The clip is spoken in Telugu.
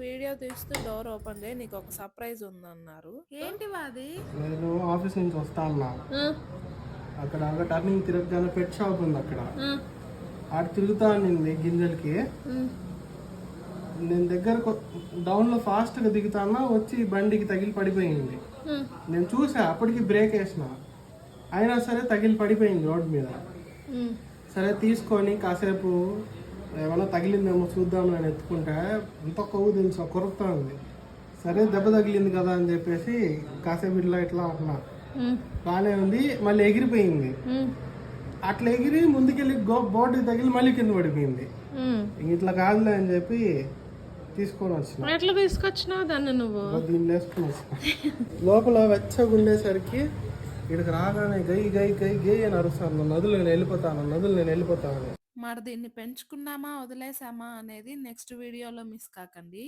వీడియో తీస్తూ డోర్ ఓపెన్ చేయి, నీకు ఒక సర్ప్రైజ్ ఉందన్నారు. ఏంటి అది? నేను ఆఫీస్ నుంచి వస్తా అన్నా. అక్కడ టర్నింగ్ తిరగగానే పెట్ షాప్ ఉంది అక్కడ. అటు తిరుగుతా అనింది గింజలకి. నేను దగ్గర డౌన్ లో ఫాస్ట్ గా దిగుతానా, వచ్చి బండికి తగిలి పడిపోయింది. నేను చూసా, అప్పటికి బ్రేక్ వేసిన, అయినా సరే తగిలి పడిపోయింది రోడ్ మీద. సరే తీసుకొని కాసేపు ఏమైనా తగిలిందేమో చూద్దాం అని ఎత్తుకుంటే అంత కొవ్వు తెలుసు కొరుకుతా ఉంది. సరే దెబ్బ తగిలింది కదా అని చెప్పేసి కాసేపు ఇట్లా అంటున్నా, బాగానే ఉంది. మళ్ళీ ఎగిరిపోయింది. అట్లా ఎగిరి ముందుకెళ్ళి బోర్డు తగిలి మళ్ళీ కింద పడిపోయింది. ఇట్లా కాదులే అని చెప్పి తీసుకొని వచ్చిన. ఎట్లా తీసుకొచ్చినావు దాన్ని నువ్వు? దీన్ని వేసుకొని వచ్చిన. లోపల వెచ్చగా ఉండేసరికి ఇక్కడికి రాగానే గై గై గై గై అని అరుస్తాను, నదులు నేను వెళ్ళిపోతాను. మరి దీన్ని పెంచుకున్నామా వదిలేసామా అనేది నెక్స్ట్ వీడియోలో మిస్ కాకండి.